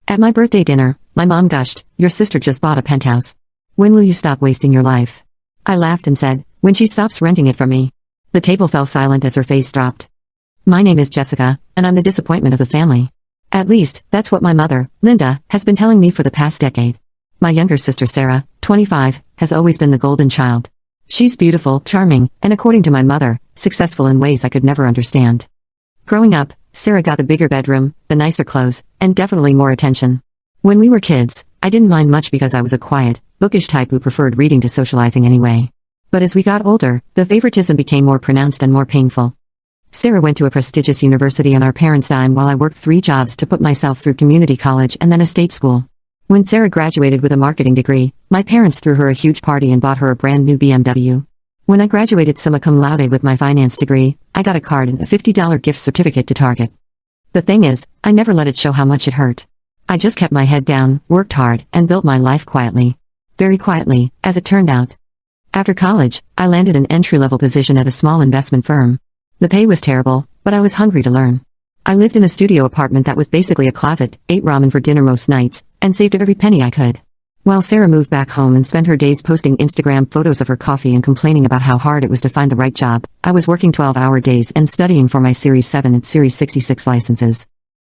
At my birthday dinner, my mom gushed, "Your sister just bought a penthouse. When will you stop wasting your life?" I laughed and said, "When she stops renting it from me." The table fell silent as her face dropped. My name is Jessica, and I'm the disappointment of the family. At least, that's what my mother, Linda, has been telling me for the past decade. My younger sister Sarah, 25, has always been the golden child. She's beautiful, charming, and according to my mother, successful in ways I could never understand. Growing up, Sarah got the bigger bedroom, the nicer clothes, and definitely more attention. When we were kids, I didn't mind much because I was a quiet, bookish type who preferred reading to socializing anyway. But as we got older, the favoritism became more pronounced and more painful. Sarah went to a prestigious university on our parents' dime while I worked 3 jobs to put myself through community college and then a state school. When Sarah graduated with a marketing degree, my parents threw her a huge party and bought her a brand new BMW. When I graduated summa cum laude with my finance degree, I got a card and a $50 gift certificate to Target. The thing is, I never let it show how much it hurt. I just kept my head down, worked hard, and built my life quietly. Very quietly, as it turned out. After college, I landed an entry-level position at a small investment firm. The pay was terrible, but I was hungry to learn. I lived in a studio apartment that was basically a closet, ate ramen for dinner most nights, and saved every penny I could. While Sarah moved back home and spent her days posting Instagram photos of her coffee and complaining about how hard it was to find the right job, I was working 12-hour days and studying for my Series 7 and Series 66 licenses.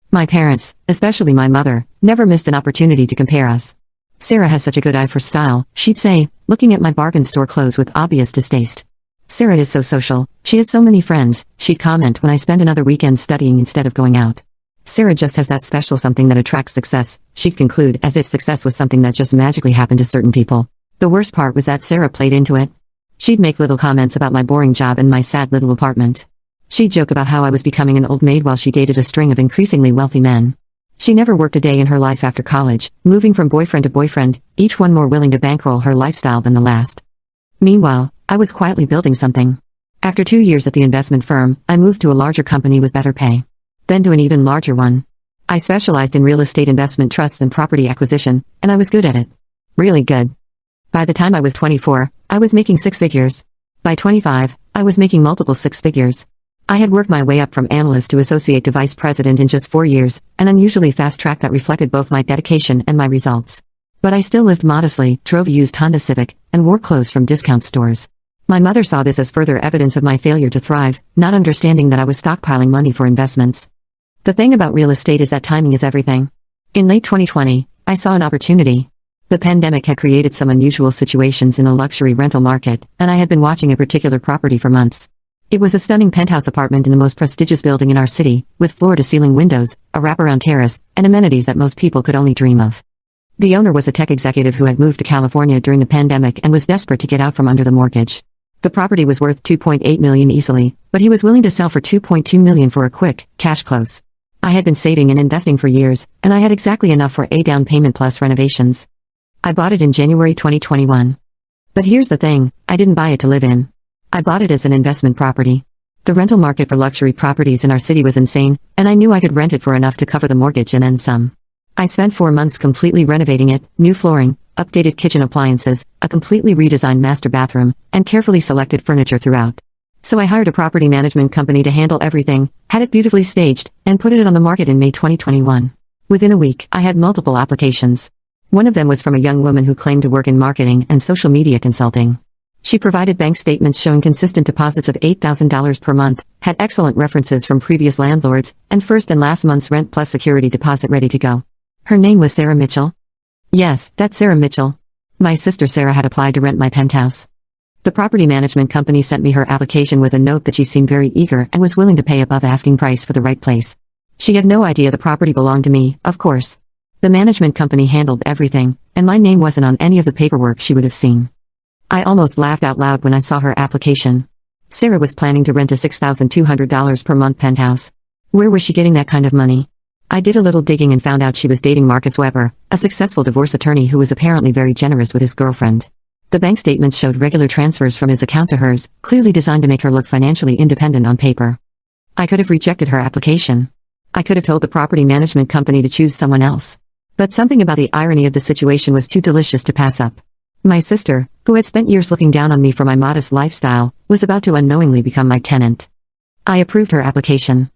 My parents, especially my mother, never missed an opportunity to compare us. "Sarah has such a good eye for style," she'd say, looking at my bargain store clothes with obvious distaste. "Sarah is so social, she has so many friends," she'd comment when I spent another weekend studying instead of going out. "Sarah just has that special something that attracts success," she'd conclude, as if success was something that just magically happened to certain people. The worst part was that Sarah played into it. She'd make little comments about my boring job and my sad little apartment. She'd joke about how I was becoming an old maid while she dated a string of increasingly wealthy men. She never worked a day in her life after college, moving from boyfriend to boyfriend, each one more willing to bankroll her lifestyle than the last. Meanwhile, I was quietly building something. After 2 years at the investment firm, I moved to a larger company with better pay. Then to an even larger one. I specialized in real estate investment trusts and property acquisition, and I was good at it. Really good. By the time I was 24, I was making 6 figures. By 25, I was making multiple 6 figures. I had worked my way up from analyst to associate to vice president in just 4 years, an unusually fast track that reflected both my dedication and my results. But I still lived modestly, drove a used Honda Civic, and wore clothes from discount stores. My mother saw this as further evidence of my failure to thrive, not understanding that I was stockpiling money for investments. The thing about real estate is that timing is everything. In late 2020, I saw an opportunity. The pandemic had created some unusual situations in the luxury rental market, and I had been watching a particular property for months. It was a stunning penthouse apartment in the most prestigious building in our city, with floor-to-ceiling windows, a wraparound terrace, and amenities that most people could only dream of. The owner was a tech executive who had moved to California during the pandemic and was desperate to get out from under the mortgage. The property was worth $2.8 million easily, but he was willing to sell for $2.2 million for a quick, cash close. I had been saving and investing for years, and I had exactly enough for a down payment plus renovations. I bought it in January 2021. But here's the thing, I didn't buy it to live in. I bought it as an investment property. The rental market for luxury properties in our city was insane, and I knew I could rent it for enough to cover the mortgage and then some. I spent 4 months completely renovating it, new flooring, updated kitchen appliances, a completely redesigned master bathroom, and carefully selected furniture throughout. So I hired a property management company to handle everything, had it beautifully staged, and put it on the market in May 2021. Within a week, I had multiple applications. One of them was from a young woman who claimed to work in marketing and social media consulting. She provided bank statements showing consistent deposits of $8,000 per month, had excellent references from previous landlords, and first and last month's rent plus security deposit ready to go. Her name was Sarah Mitchell. Yes, that's Sarah Mitchell. My sister Sarah had applied to rent my penthouse. The property management company sent me her application with a note that she seemed very eager and was willing to pay above asking price for the right place. She had no idea the property belonged to me, of course. The management company handled everything, and my name wasn't on any of the paperwork she would have seen. I almost laughed out loud when I saw her application. Sarah was planning to rent a $6,200 per month penthouse. Where was she getting that kind of money? I did a little digging and found out she was dating Marcus Weber, a successful divorce attorney who was apparently very generous with his girlfriend. The bank statements showed regular transfers from his account to hers, clearly designed to make her look financially independent on paper. I could have rejected her application. I could have told the property management company to choose someone else. But something about the irony of the situation was too delicious to pass up. My sister, who had spent years looking down on me for my modest lifestyle, was about to unknowingly become my tenant. I approved her application.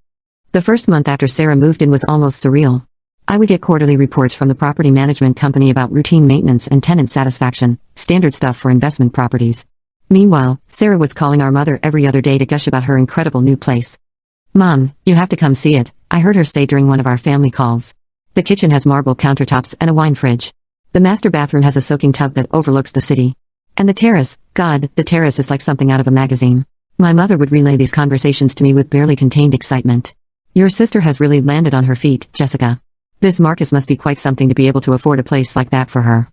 The first month after Sarah moved in was almost surreal. I would get quarterly reports from the property management company about routine maintenance and tenant satisfaction, standard stuff for investment properties. Meanwhile, Sarah was calling our mother every other day to gush about her incredible new place. "Mom, you have to come see it," I heard her say during one of our family calls. "The kitchen has marble countertops and a wine fridge. The master bathroom has a soaking tub that overlooks the city. And the terrace, God, the terrace is like something out of a magazine." My mother would relay these conversations to me with barely contained excitement. "Your sister has really landed on her feet, Jessica. This Marcus must be quite something to be able to afford a place like that for her."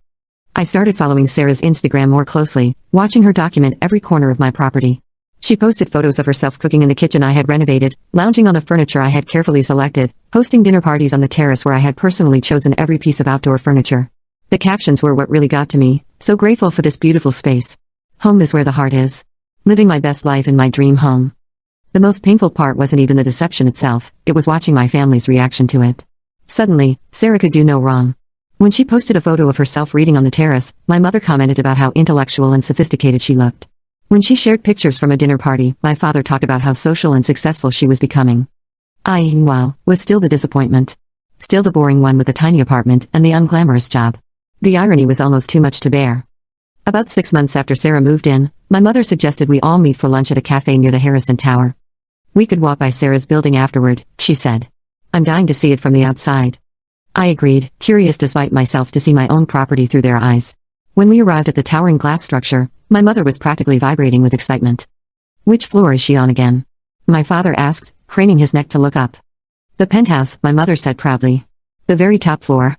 I started following Sarah's Instagram more closely, watching her document every corner of my property. She posted photos of herself cooking in the kitchen I had renovated, lounging on the furniture I had carefully selected, hosting dinner parties on the terrace where I had personally chosen every piece of outdoor furniture. The captions were what really got to me: "So grateful for this beautiful space. Home is where the heart is. Living my best life in my dream home." The most painful part wasn't even the deception itself, it was watching my family's reaction to it. Suddenly, Sarah could do no wrong. When she posted a photo of herself reading on the terrace, my mother commented about how intellectual and sophisticated she looked. When she shared pictures from a dinner party, my father talked about how social and successful she was becoming. I, meanwhile, was still the disappointment. Still the boring one with the tiny apartment and the unglamorous job. The irony was almost too much to bear. About 6 months after Sarah moved in, my mother suggested we all meet for lunch at a cafe near the Harrison Tower. We could walk by Sarah's building afterward, she said. "I'm dying to see it from the outside." I agreed, curious despite myself to see my own property through their eyes. When we arrived at the towering glass structure, my mother was practically vibrating with excitement. "Which floor is she on again?" my father asked, craning his neck to look up. "The penthouse," my mother said proudly. "The very top floor."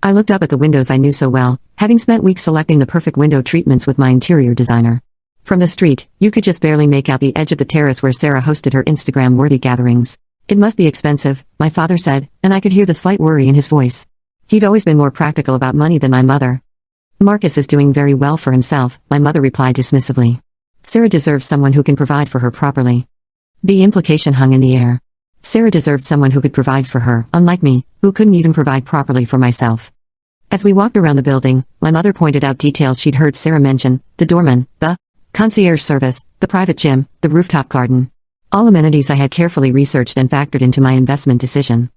I looked up at the windows I knew so well, having spent weeks selecting the perfect window treatments with my interior designer. From the street, you could just barely make out the edge of the terrace where Sarah hosted her Instagram-worthy gatherings. "It must be expensive," my father said, and I could hear the slight worry in his voice. He'd always been more practical about money than my mother. "Marcus is doing very well for himself," my mother replied dismissively. "Sarah deserves someone who can provide for her properly." The implication hung in the air. Sarah deserved someone who could provide for her, unlike me, who couldn't even provide properly for myself. As we walked around the building, my mother pointed out details she'd heard Sarah mention: the doorman, the concierge service, the private gym, the rooftop garden. All amenities I had carefully researched and factored into my investment decision.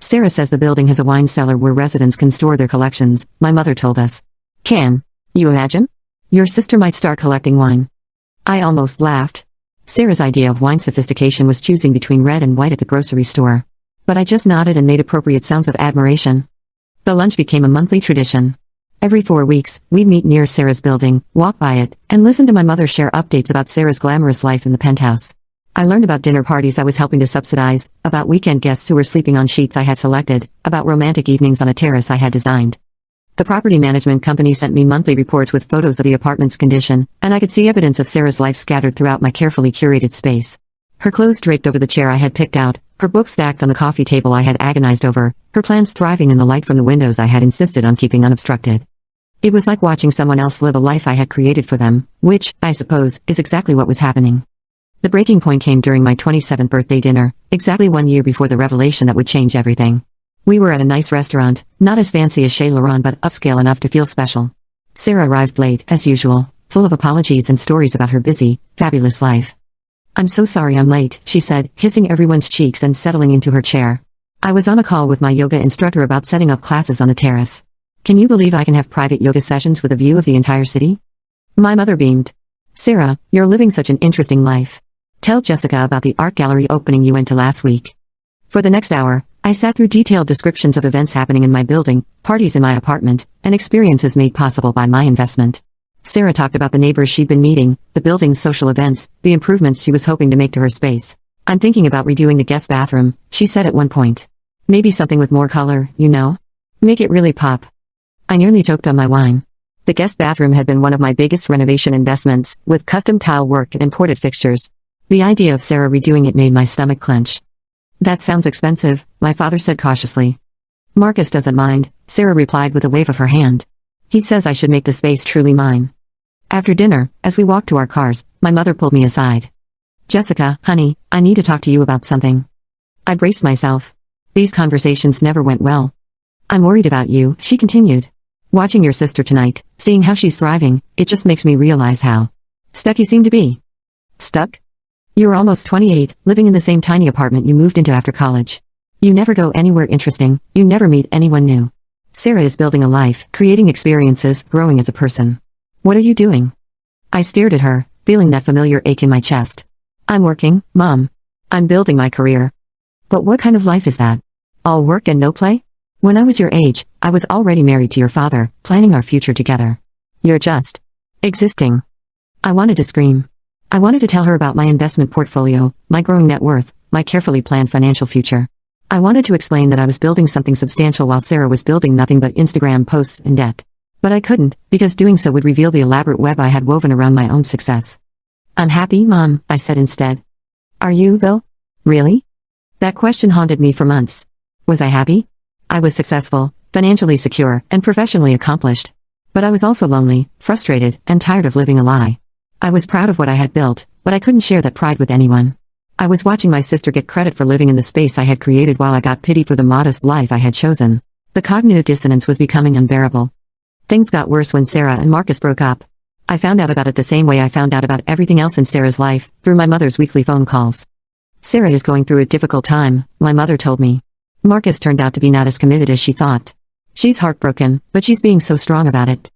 "Sarah says the building has a wine cellar where residents can store their collections," my mother told us. "Can you imagine? Your sister might start collecting wine." I almost laughed. Sarah's idea of wine sophistication was choosing between red and white at the grocery store. But I just nodded and made appropriate sounds of admiration. The lunch became a monthly tradition. Every 4 weeks, we'd meet near Sarah's building, walk by it, and listen to my mother share updates about Sarah's glamorous life in the penthouse. I learned about dinner parties I was helping to subsidize, about weekend guests who were sleeping on sheets I had selected, about romantic evenings on a terrace I had designed. The property management company sent me monthly reports with photos of the apartment's condition, and I could see evidence of Sarah's life scattered throughout my carefully curated space. Her clothes draped over the chair I had picked out, her books stacked on the coffee table I had agonized over, her plants thriving in the light from the windows I had insisted on keeping unobstructed. It was like watching someone else live a life I had created for them, which, I suppose, is exactly what was happening. The breaking point came during my 27th birthday dinner, exactly 1 year before the revelation that would change everything. We were at a nice restaurant, not as fancy as Chez Laurent but upscale enough to feel special. Sarah arrived late, as usual, full of apologies and stories about her busy, fabulous life. "I'm so sorry I'm late," she said, kissing everyone's cheeks and settling into her chair. "I was on a call with my yoga instructor about setting up classes on the terrace. Can you believe I can have private yoga sessions with a view of the entire city?" My mother beamed. "Sarah, you're living such an interesting life. Tell Jessica about the art gallery opening you went to last week." For the next hour, I sat through detailed descriptions of events happening in my building, parties in my apartment, and experiences made possible by my investment. Sarah talked about the neighbors she'd been meeting, the building's social events, the improvements she was hoping to make to her space. "I'm thinking about redoing the guest bathroom," she said at one point. "Maybe something with more color, you know? Make it really pop." I nearly choked on my wine. The guest bathroom had been one of my biggest renovation investments, with custom tile work and imported fixtures. The idea of Sarah redoing it made my stomach clench. "That sounds expensive," my father said cautiously. "Marcus doesn't mind," Sarah replied with a wave of her hand. "He says I should make the space truly mine." After dinner, as we walked to our cars, my mother pulled me aside. "Jessica, honey, I need to talk to you about something." I braced myself. These conversations never went well. "I'm worried about you," she continued. "Watching your sister tonight, seeing how she's thriving, it just makes me realize how stuck you seem to be." "Stuck?" "You're almost 28, living in the same tiny apartment you moved into after college. You never go anywhere interesting, you never meet anyone new. Sarah is building a life, creating experiences, growing as a person. What are you doing? I stared at her, feeling that familiar ache in my chest. I'm working, Mom. I'm building my career. But what kind of life is that? All work and no play? When I was your age, I was already married to your father, planning our future together. You're just existing. I wanted to scream. I wanted to tell her about my investment portfolio, my growing net worth, my carefully planned financial future. I wanted to explain that I was building something substantial while Sarah was building nothing but Instagram posts and debt. But I couldn't, because doing so would reveal the elaborate web I had woven around my own success. I'm happy, Mom, I said instead. Are you, though? Really? That question haunted me for months. Was I happy? I was successful, financially secure, and professionally accomplished. But I was also lonely, frustrated, and tired of living a lie. I was proud of what I had built, but I couldn't share that pride with anyone. I was watching my sister get credit for living in the space I had created while I got pity for the modest life I had chosen. The cognitive dissonance was becoming unbearable. Things got worse when Sarah and Marcus broke up. I found out about it the same way I found out about everything else in Sarah's life, through my mother's weekly phone calls. Sarah is going through a difficult time, my mother told me. Marcus turned out to be not as committed as she thought. She's heartbroken, but she's being so strong about it.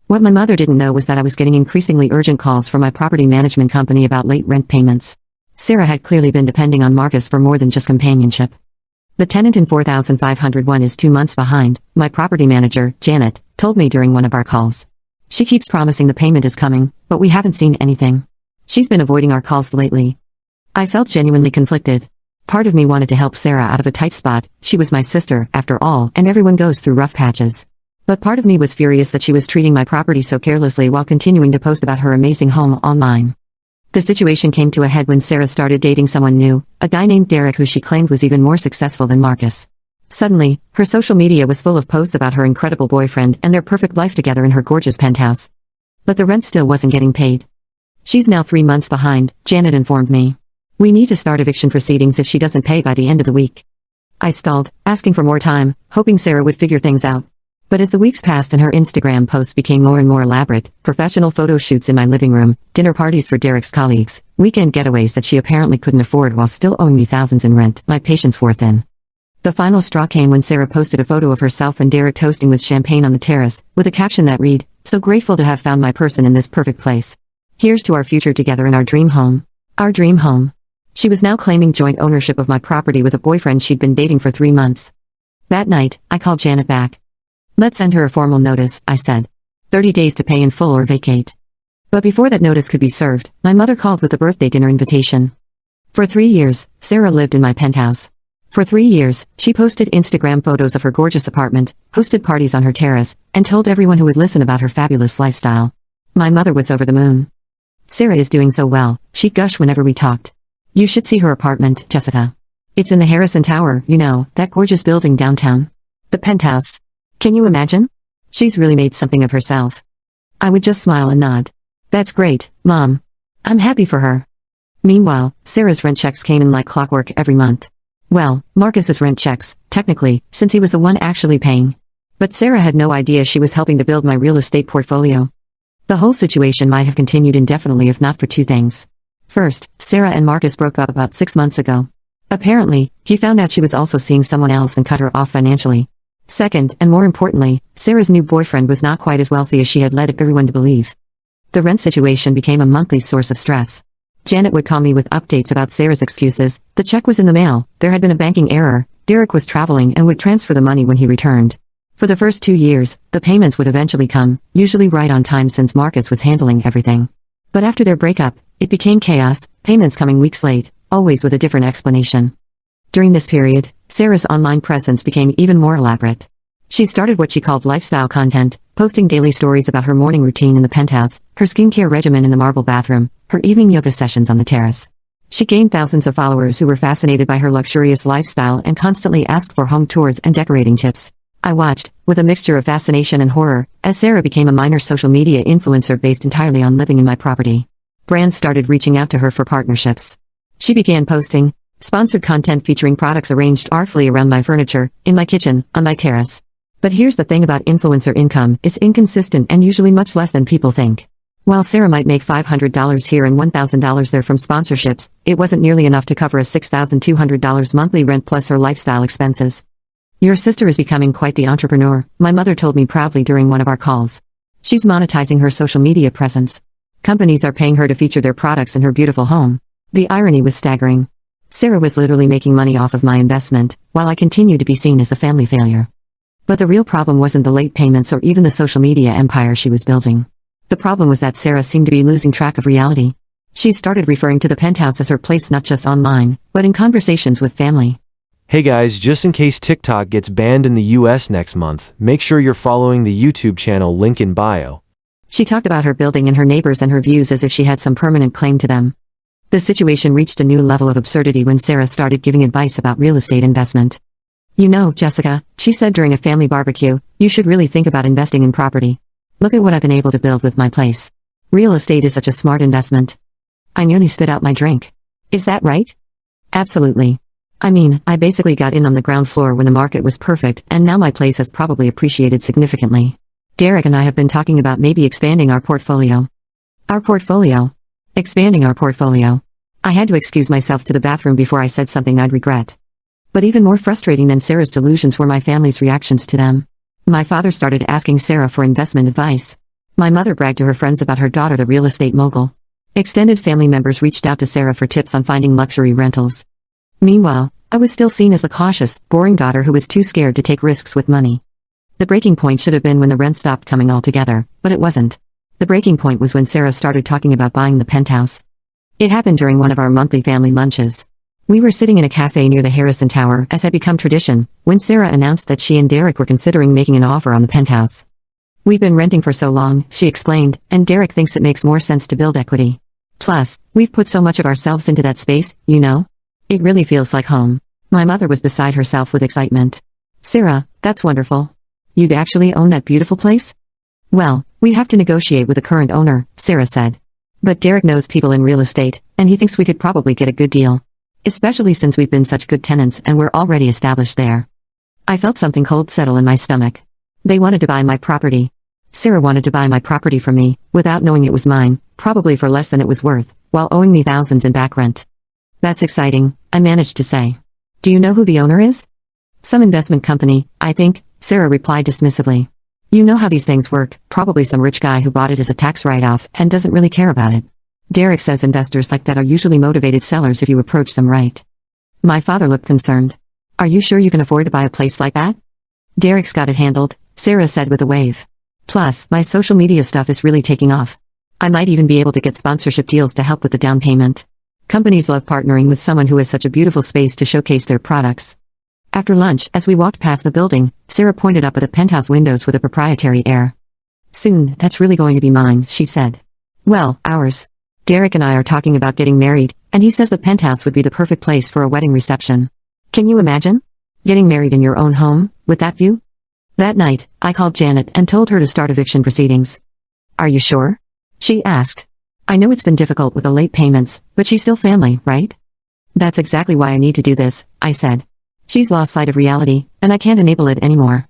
What my mother didn't know was that I was getting increasingly urgent calls from my property management company about late rent payments. Sarah had clearly been depending on Marcus for more than just companionship. The tenant in 4501 is 2 months behind, my property manager, Janet, told me during one of our calls. She keeps promising the payment is coming, but we haven't seen anything. She's been avoiding our calls lately. I felt genuinely conflicted. Part of me wanted to help Sarah out of a tight spot, she was my sister, after all, and everyone goes through rough patches. But part of me was furious that she was treating my property so carelessly while continuing to post about her amazing home online. The situation came to a head when Sarah started dating someone new, a guy named Derek who she claimed was even more successful than Marcus. Suddenly, her social media was full of posts about her incredible boyfriend and their perfect life together in her gorgeous penthouse. But the rent still wasn't getting paid. She's now 3 months behind, Janet informed me. We need to start eviction proceedings if she doesn't pay by the end of the week. I stalled, asking for more time, hoping Sarah would figure things out. But as the weeks passed and her Instagram posts became more and more elaborate, professional photo shoots in my living room, dinner parties for Derek's colleagues, weekend getaways that she apparently couldn't afford while still owing me thousands in rent, my patience wore thin. The final straw came when Sarah posted a photo of herself and Derek toasting with champagne on the terrace, with a caption that read, "So grateful to have found my person in this perfect place. Here's to our future together in our dream home." Our dream home. She was now claiming joint ownership of my property with a boyfriend she'd been dating for 3 months. That night, I called Janet back. Let's send her a formal notice, I said. 30 days to pay in full or vacate. But before that notice could be served, my mother called with a birthday dinner invitation. For 3 years, Sarah lived in my penthouse. For 3 years, she posted Instagram photos of her gorgeous apartment, hosted parties on her terrace, and told everyone who would listen about her fabulous lifestyle. My mother was over the moon. Sarah is doing so well, she'd gush whenever we talked. You should see her apartment, Jessica. It's in the Harrison Tower, you know, that gorgeous building downtown. The penthouse. Can you imagine? She's really made something of herself. I would just smile and nod. That's great, Mom. I'm happy for her. Meanwhile, Sarah's rent checks came in like clockwork every month. Well, Marcus's rent checks, technically, since he was the one actually paying. But Sarah had no idea she was helping to build my real estate portfolio. The whole situation might have continued indefinitely if not for 2 things. First, Sarah and Marcus broke up about 6 months ago. Apparently, he found out she was also seeing someone else and cut her off financially. Second, and more importantly, Sarah's new boyfriend was not quite as wealthy as she had led everyone to believe. The rent situation became a monthly source of stress. Janet would call me with updates about Sarah's excuses. The check was in the mail, there had been a banking error, Derek was traveling and would transfer the money when he returned. For the first 2 years, the payments would eventually come, usually right on time since Marcus was handling everything. But after their breakup, it became chaos, payments coming weeks late, always with a different explanation. During this period, Sarah's online presence became even more elaborate. She started what she called lifestyle content, posting daily stories about her morning routine in the penthouse, her skincare regimen in the marble bathroom, her evening yoga sessions on the terrace. She gained thousands of followers who were fascinated by her luxurious lifestyle and constantly asked for home tours and decorating tips. I watched, with a mixture of fascination and horror, as Sarah became a minor social media influencer based entirely on living in my property. Brands started reaching out to her for partnerships. She began posting sponsored content featuring products arranged artfully around my furniture, in my kitchen, on my terrace. But here's the thing about influencer income, it's inconsistent and usually much less than people think. While Sarah might make $500 here and $1,000 there from sponsorships, it wasn't nearly enough to cover a $6,200 monthly rent plus her lifestyle expenses. "Your sister is becoming quite the entrepreneur," my mother told me proudly during one of our calls. "She's monetizing her social media presence. Companies are paying her to feature their products in her beautiful home." The irony was staggering. Sarah was literally making money off of my investment, while I continued to be seen as the family failure. But the real problem wasn't the late payments or even the social media empire she was building. The problem was that Sarah seemed to be losing track of reality. She started referring to the Penthouse as her place not just online, but in conversations with family. Hey guys, just in case TikTok gets banned in the US next month, make sure you're following the YouTube channel link in bio. She talked about her building and her neighbors and her views as if she had some permanent claim to them. The situation reached a new level of absurdity when Sarah started giving advice about real estate investment. "You know, Jessica," she said during a family barbecue, "you should really think about investing in property. Look at what I've been able to build with my place. Real estate is such a smart investment." I nearly spit out my drink. "Is that right?" "Absolutely. I mean, I basically got in on the ground floor when the market was perfect, and now my place has probably appreciated significantly. Derek and I have been talking about maybe expanding our portfolio." "Our portfolio?" "Expanding our portfolio." I had to excuse myself to the bathroom before I said something I'd regret. But even more frustrating than Sarah's delusions were my family's reactions to them. My father started asking Sarah for investment advice. My mother bragged to her friends about her daughter, the real estate mogul. Extended family members reached out to Sarah for tips on finding luxury rentals. Meanwhile, I was still seen as the cautious, boring daughter who was too scared to take risks with money. The breaking point should have been when the rent stopped coming altogether, but it wasn't. The breaking point was when Sarah started talking about buying the penthouse. It happened during one of our monthly family lunches. We were sitting in a cafe near the Harrison Tower, as had become tradition, when Sarah announced that she and Derek were considering making an offer on the penthouse. "We've been renting for so long," she explained, "and Derek thinks it makes more sense to build equity. Plus, we've put so much of ourselves into that space, you know? It really feels like home." My mother was beside herself with excitement. "Sarah, that's wonderful. You'd actually own that beautiful place?" "Well, we have to negotiate with the current owner," Sarah said. "But Derek knows people in real estate, and he thinks we could probably get a good deal. Especially since we've been such good tenants and we're already established there." I felt something cold settle in my stomach. They wanted to buy my property. Sarah wanted to buy my property from me, without knowing it was mine, probably for less than it was worth, while owing me thousands in back rent. "That's exciting," I managed to say. "Do you know who the owner is?" "Some investment company, I think," Sarah replied dismissively. "You know how these things work, probably some rich guy who bought it as a tax write-off and doesn't really care about it. Derek says investors like that are usually motivated sellers if you approach them right." My father looked concerned. "Are you sure you can afford to buy a place like that?" "Derek's got it handled," Sarah said with a wave. "Plus, my social media stuff is really taking off. I might even be able to get sponsorship deals to help with the down payment. Companies love partnering with someone who has such a beautiful space to showcase their products." After lunch, as we walked past the building, Sarah pointed up at the penthouse windows with a proprietary air. "Soon, that's really going to be mine," she said. "Well, ours. Derek and I are talking about getting married, and he says the penthouse would be the perfect place for a wedding reception. Can you imagine? Getting married in your own home, with that view?" That night, I called Janet and told her to start eviction proceedings. "Are you sure?" she asked. "I know it's been difficult with the late payments, but she's still family, right?" "That's exactly why I need to do this," I said. "She's lost sight of reality, and I can't enable it anymore."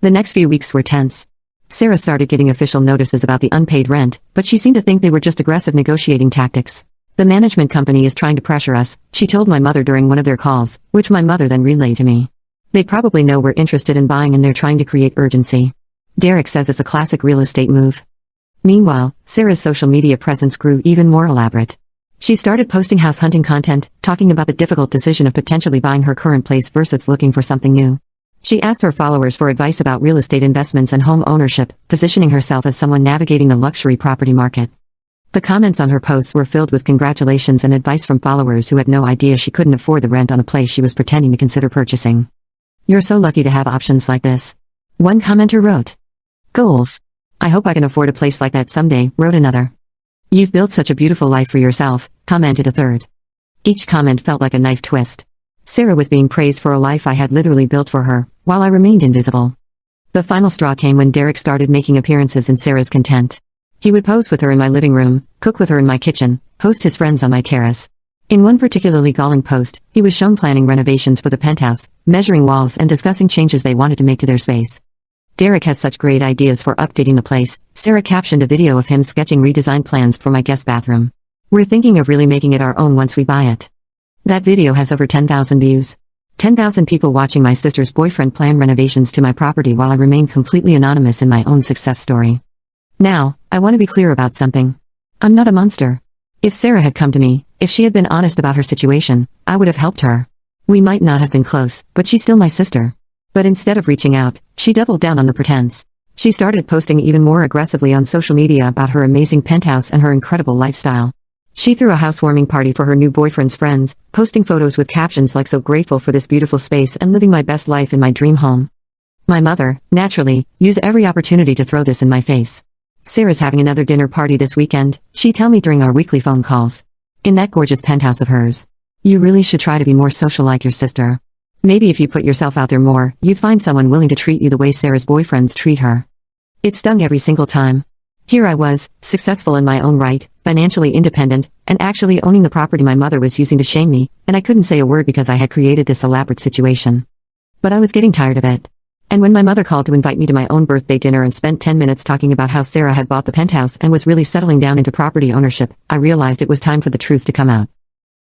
The next few weeks were tense. Sarah started getting official notices about the unpaid rent, but she seemed to think they were just aggressive negotiating tactics. "The management company is trying to pressure us," she told my mother during one of their calls, which my mother then relayed to me. "They probably know we're interested in buying and they're trying to create urgency. Derek says it's a classic real estate move." Meanwhile, Sarah's social media presence grew even more elaborate. She started posting house hunting content, talking about the difficult decision of potentially buying her current place versus looking for something new. She asked her followers for advice about real estate investments and home ownership, positioning herself as someone navigating the luxury property market. The comments on her posts were filled with congratulations and advice from followers who had no idea she couldn't afford the rent on the place she was pretending to consider purchasing. "You're so lucky to have options like this," one commenter wrote. "Goals. I hope I can afford a place like that someday," wrote another. "You've built such a beautiful life for yourself," commented a third. Each comment felt like a knife twist. Sarah was being praised for a life I had literally built for her, while I remained invisible. The final straw came when Derek started making appearances in Sarah's content. He would pose with her in my living room, cook with her in my kitchen, host his friends on my terrace. In one particularly galling post, he was shown planning renovations for the penthouse, measuring walls and discussing changes they wanted to make to their space. Derek has such great ideas for updating the place. Sarah captioned a video of him sketching redesigned plans for my guest bathroom. We're thinking of really making it our own once we buy it. That video has over 10,000 views. 10,000 people watching my sister's boyfriend plan renovations to my property while I remain completely anonymous in my own success story. Now, I want to be clear about something. I'm not a monster. If Sarah had come to me, if she had been honest about her situation, I would have helped her. We might not have been close, but she's still my sister. But instead of reaching out, she doubled down on the pretense. She started posting even more aggressively on social media about her amazing penthouse and her incredible lifestyle. She threw a housewarming party for her new boyfriend's friends, posting photos with captions like "so grateful for this beautiful space and living my best life in my dream home." My mother, naturally, used every opportunity to throw this in my face. "Sarah's having another dinner party this weekend," she'd tell me during our weekly phone calls. "In that gorgeous penthouse of hers. You really should try to be more social like your sister. Maybe if you put yourself out there more, you'd find someone willing to treat you the way Sarah's boyfriends treat her." It stung every single time. Here I was, successful in my own right, financially independent, and actually owning the property my mother was using to shame me, and I couldn't say a word because I had created this elaborate situation. But I was getting tired of it. And when my mother called to invite me to my own birthday dinner and spent 10 minutes talking about how Sarah had bought the penthouse and was really settling down into property ownership, I realized it was time for the truth to come out.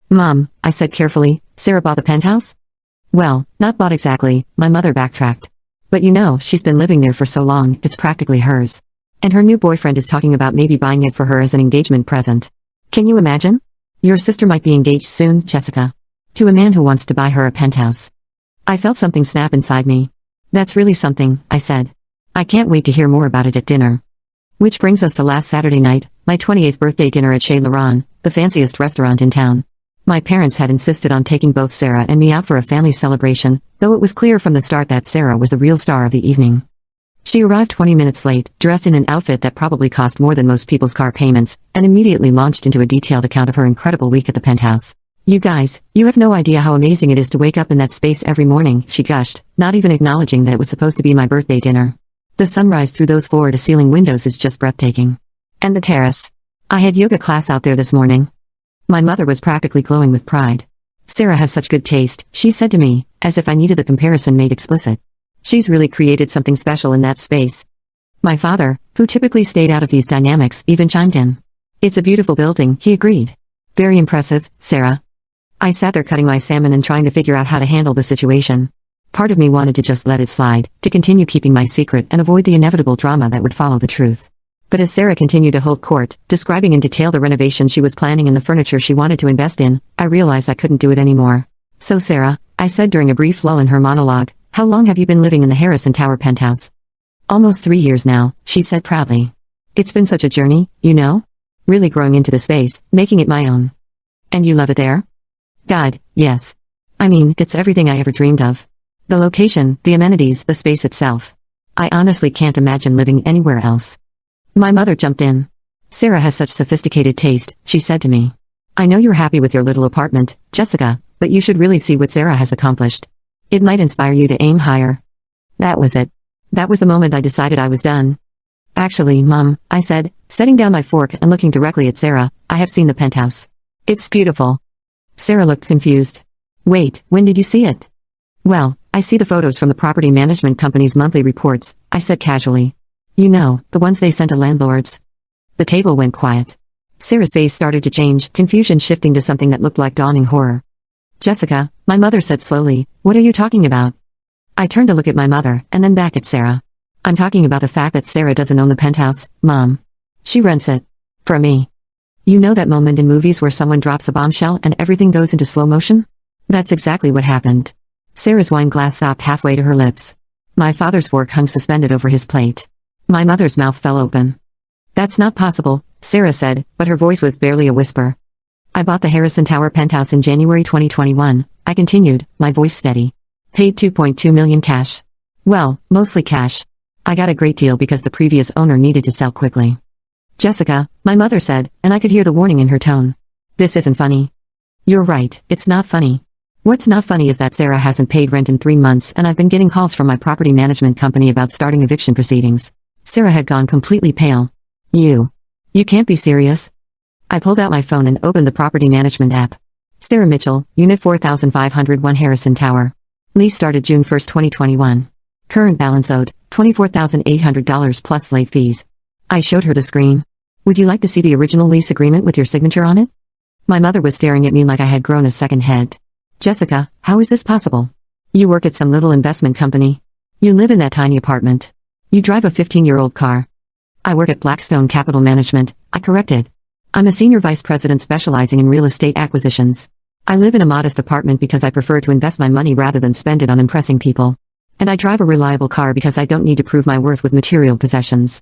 "Mom," I said carefully, "Sarah bought the penthouse?" "Well, not bought exactly," my mother backtracked. "But you know, she's been living there for so long, it's practically hers. And her new boyfriend is talking about maybe buying it for her as an engagement present. Can you imagine? Your sister might be engaged soon, Jessica. To a man who wants to buy her a penthouse." I felt something snap inside me. "That's really something," I said. "I can't wait to hear more about it at dinner." Which brings us to last Saturday night, my 28th birthday dinner at Chez Laurent, the fanciest restaurant in town. My parents had insisted on taking both Sarah and me out for a family celebration, though it was clear from the start that Sarah was the real star of the evening. She arrived 20 minutes late, dressed in an outfit that probably cost more than most people's car payments, and immediately launched into a detailed account of her incredible week at the penthouse. "You guys, you have no idea how amazing it is to wake up in that space every morning," she gushed, not even acknowledging that it was supposed to be my birthday dinner. "The sunrise through those floor-to-ceiling windows is just breathtaking. And the terrace. I had yoga class out there this morning." My mother was practically glowing with pride. "Sarah has such good taste," she said to me, as if I needed the comparison made explicit. "She's really created something special in that space." My father, who typically stayed out of these dynamics, even chimed in. "It's a beautiful building," he agreed. "Very impressive, Sarah." I sat there cutting my salmon and trying to figure out how to handle the situation. Part of me wanted to just let it slide, to continue keeping my secret and avoid the inevitable drama that would follow the truth. But as Sarah continued to hold court, describing in detail the renovations she was planning and the furniture she wanted to invest in, I realized I couldn't do it anymore. "So Sarah," I said during a brief lull in her monologue, "how long have you been living in the Harrison Tower penthouse?" "Almost 3 years now," she said proudly. "It's been such a journey, you know? Really growing into the space, making it my own." "And you love it there?" "God, yes. I mean, it's everything I ever dreamed of. The location, the amenities, the space itself. I honestly can't imagine living anywhere else." My mother jumped in. "Sarah has such sophisticated taste," she said to me. "I know you're happy with your little apartment, Jessica, but you should really see what Sarah has accomplished. It might inspire you to aim higher." That was it. That was the moment I decided I was done. "Actually, Mom," I said, setting down my fork and looking directly at Sarah, "I have seen the penthouse. It's beautiful." Sarah looked confused. "Wait, when did you see it?" "Well, I see the photos from the property management company's monthly reports," I said casually. "You know, the ones they sent to landlords." The table went quiet. Sarah's face started to change, confusion shifting to something that looked like dawning horror. "Jessica," my mother said slowly, "what are you talking about?" I turned to look at my mother, and then back at Sarah. "I'm talking about the fact that Sarah doesn't own the penthouse, Mom. She rents it. From me. You know that moment in movies where someone drops a bombshell and everything goes into slow motion? That's exactly what happened." Sarah's wine glass stopped halfway to her lips. My father's fork hung suspended over his plate. My mother's mouth fell open. "That's not possible," Sarah said, but her voice was barely a whisper. "I bought the Harrison Tower penthouse in January 2021, I continued, my voice steady. Paid $2.2 million cash. Well, mostly cash. I got a great deal because the previous owner needed to sell quickly." "Jessica," my mother said, and I could hear the warning in her tone. "This isn't funny." "You're right, it's not funny. What's not funny is that Sarah hasn't paid rent in 3 months and I've been getting calls from my property management company about starting eviction proceedings." Sarah had gone completely pale. You can't be serious." I pulled out my phone and opened the property management app. Sarah Mitchell, Unit 4501 Harrison Tower. Lease started June 1, 2021. Current balance owed, $24,800 plus late fees. I showed her the screen. Would you like to see the original lease agreement with your signature on it? My mother was staring at me like I had grown a second head. Jessica, how is this possible? You work at some little investment company. You live in that tiny apartment. You drive a 15-year-old car. I work at Blackstone Capital Management, I corrected. I'm a senior vice president specializing in real estate acquisitions. I live in a modest apartment because I prefer to invest my money rather than spend it on impressing people. And I drive a reliable car because I don't need to prove my worth with material possessions.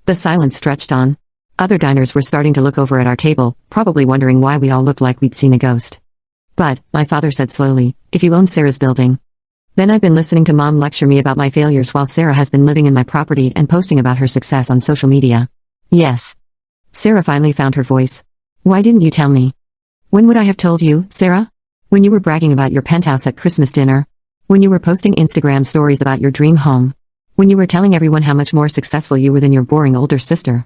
The silence stretched on. Other diners were starting to look over at our table, probably wondering why we all looked like we'd seen a ghost. But, my father said slowly, if you own Sarah's building. Then I've been listening to Mom lecture me about my failures while Sarah has been living in my property and posting about her success on social media. Yes. Sarah finally found her voice. Why didn't you tell me? When would I have told you, Sarah? When you were bragging about your penthouse at Christmas dinner? When you were posting Instagram stories about your dream home? When you were telling everyone how much more successful you were than your boring older sister?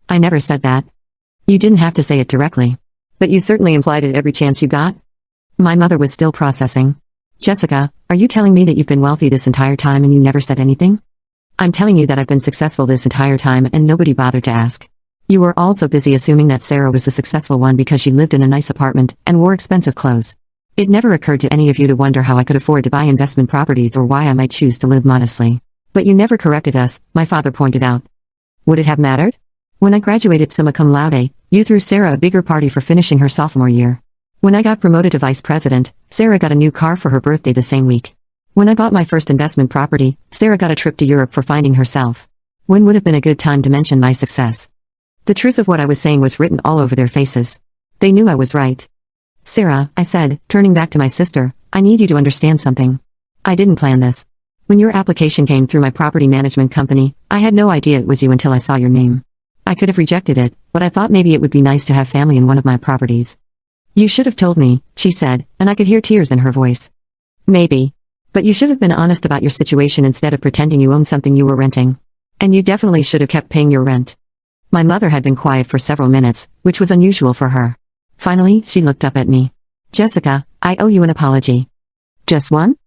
I never said that. You didn't have to say it directly. But you certainly implied it every chance you got. My mother was still processing. Jessica, are you telling me that you've been wealthy this entire time and you never said anything? I'm telling you that I've been successful this entire time and nobody bothered to ask. You were also busy assuming that Sarah was the successful one because she lived in a nice apartment and wore expensive clothes. It never occurred to any of you to wonder how I could afford to buy investment properties or why I might choose to live modestly. But you never corrected us, my father pointed out. Would it have mattered? When I graduated summa cum laude, you threw Sarah a bigger party for finishing her sophomore year. When I got promoted to vice president, Sarah got a new car for her birthday the same week. When I bought my first investment property, Sarah got a trip to Europe for finding herself. When would have been a good time to mention my success? The truth of what I was saying was written all over their faces. They knew I was right. Sarah, I said, turning back to my sister, I need you to understand something. I didn't plan this. When your application came through my property management company, I had no idea it was you until I saw your name. I could have rejected it, but I thought maybe it would be nice to have family in one of my properties. You should have told me, she said, and I could hear tears in her voice. Maybe. But you should have been honest about your situation instead of pretending you owned something you were renting. And you definitely should have kept paying your rent. My mother had been quiet for several minutes, which was unusual for her. Finally, she looked up at me. Jessica, I owe you an apology. Just one?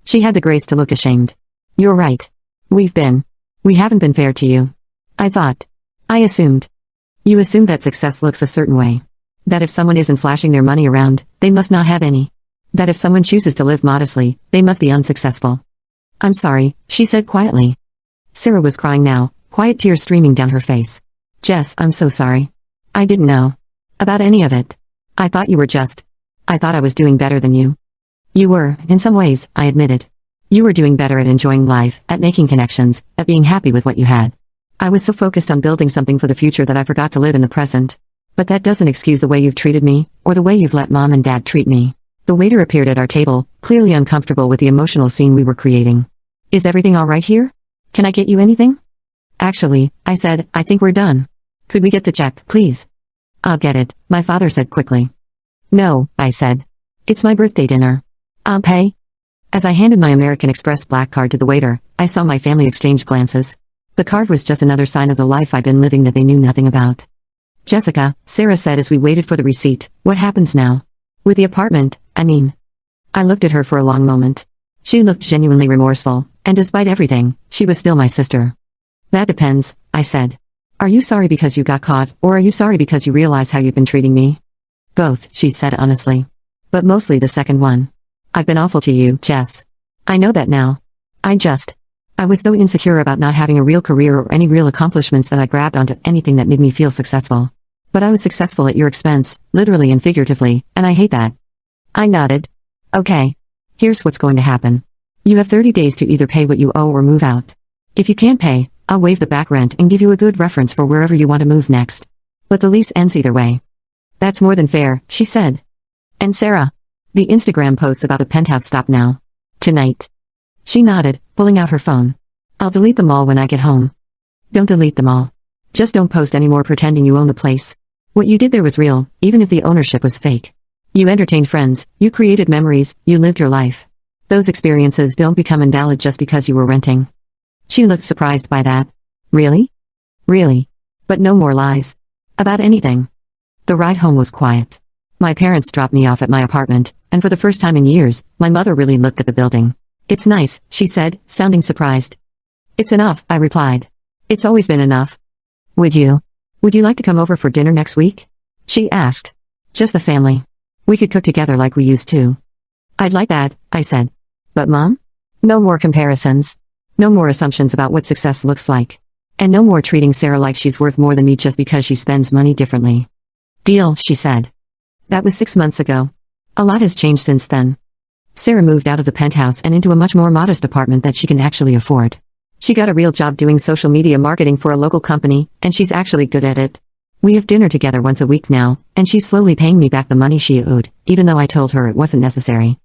She had the grace to look ashamed. You're right. We haven't been fair to you. I assumed. You assumed that success looks a certain way. That if someone isn't flashing their money around, they must not have any. That if someone chooses to live modestly, they must be unsuccessful. I'm sorry, she said quietly. Sarah was crying now, quiet tears streaming down her face. Jess, I'm so sorry. I didn't know about any of it. I thought I was doing better than you. You were, in some ways, I admitted. You were doing better at enjoying life, at making connections, at being happy with what you had. I was so focused on building something for the future that I forgot to live in the present. But that doesn't excuse the way you've treated me, or the way you've let Mom and Dad treat me. The waiter appeared at our table, clearly uncomfortable with the emotional scene we were creating. Is everything all right here? Can I get you anything? Actually, I said, I think we're done. Could we get the check, please? I'll get it, my father said quickly. No, I said. It's my birthday dinner. I'll pay. As I handed my American Express black card to the waiter, I saw my family exchange glances. The card was just another sign of the life I'd been living that they knew nothing about. Jessica, Sarah said as we waited for the receipt, what happens now? With the apartment, I mean. I looked at her for a long moment. She looked genuinely remorseful, and despite everything, she was still my sister. That depends, I said. Are you sorry because you got caught, or are you sorry because you realize how you've been treating me? Both, she said honestly. But mostly the second one. I've been awful to you, Jess. I know that now. I was so insecure about not having a real career or any real accomplishments that I grabbed onto anything that made me feel successful. But I was successful at your expense, literally and figuratively, and I hate that. I nodded. Okay. Here's what's going to happen. You have 30 days to either pay what you owe or move out. If you can't pay, I'll waive the back rent and give you a good reference for wherever you want to move next. But the lease ends either way. That's more than fair, she said. And Sarah. The Instagram posts about the penthouse stop now. Tonight. She nodded, pulling out her phone. I'll delete them all when I get home. Don't delete them all. Just don't post anymore pretending you own the place. What you did there was real, even if the ownership was fake. You entertained friends, you created memories, you lived your life. Those experiences don't become invalid just because you were renting. She looked surprised by that. Really? Really. But no more lies. About anything. The ride home was quiet. My parents dropped me off at my apartment, and for the first time in years, my mother really looked at the building. It's nice, she said, sounding surprised. It's enough, I replied. It's always been enough. Would you like to come over for dinner next week? She asked. Just the family. We could cook together like we used to. I'd like that, I said. But Mom? No more comparisons. No more assumptions about what success looks like. And no more treating Sarah like she's worth more than me just because she spends money differently. Deal, she said. That was 6 months ago. A lot has changed since then. Sarah moved out of the penthouse and into a much more modest apartment that she can actually afford. She got a real job doing social media marketing for a local company, and she's actually good at it. We have dinner together once a week now, and she's slowly paying me back the money she owed, even though I told her it wasn't necessary.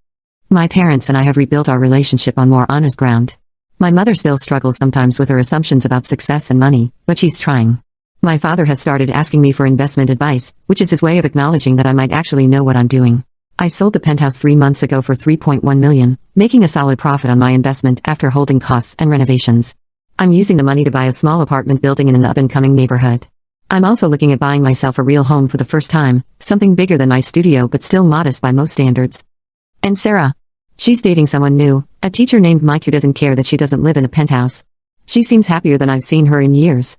My parents and I have rebuilt our relationship on more honest ground. My mother still struggles sometimes with her assumptions about success and money, but she's trying. My father has started asking me for investment advice, which is his way of acknowledging that I might actually know what I'm doing. I sold the penthouse 3 months ago for $3.1 million, making a solid profit on my investment after holding costs and renovations. I'm using the money to buy a small apartment building in an up-and-coming neighborhood. I'm also looking at buying myself a real home for the first time, something bigger than my studio but still modest by most standards. And Sarah? She's dating someone new, a teacher named Mike who doesn't care that she doesn't live in a penthouse. She seems happier than I've seen her in years.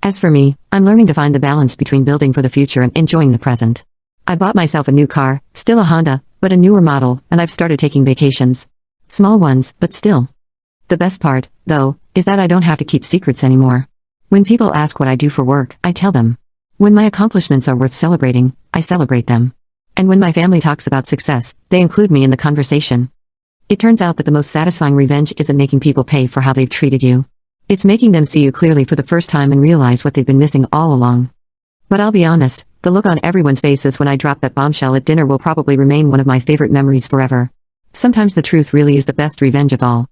As for me, I'm learning to find the balance between building for the future and enjoying the present. I bought myself a new car, still a Honda, but a newer model, and I've started taking vacations. Small ones, but still. The best part, though, is that I don't have to keep secrets anymore. When people ask what I do for work, I tell them. When my accomplishments are worth celebrating, I celebrate them. And when my family talks about success, they include me in the conversation. It turns out that the most satisfying revenge isn't making people pay for how they've treated you. It's making them see you clearly for the first time and realize what they've been missing all along. But I'll be honest, the look on everyone's faces when I drop that bombshell at dinner will probably remain one of my favorite memories forever. Sometimes the truth really is the best revenge of all.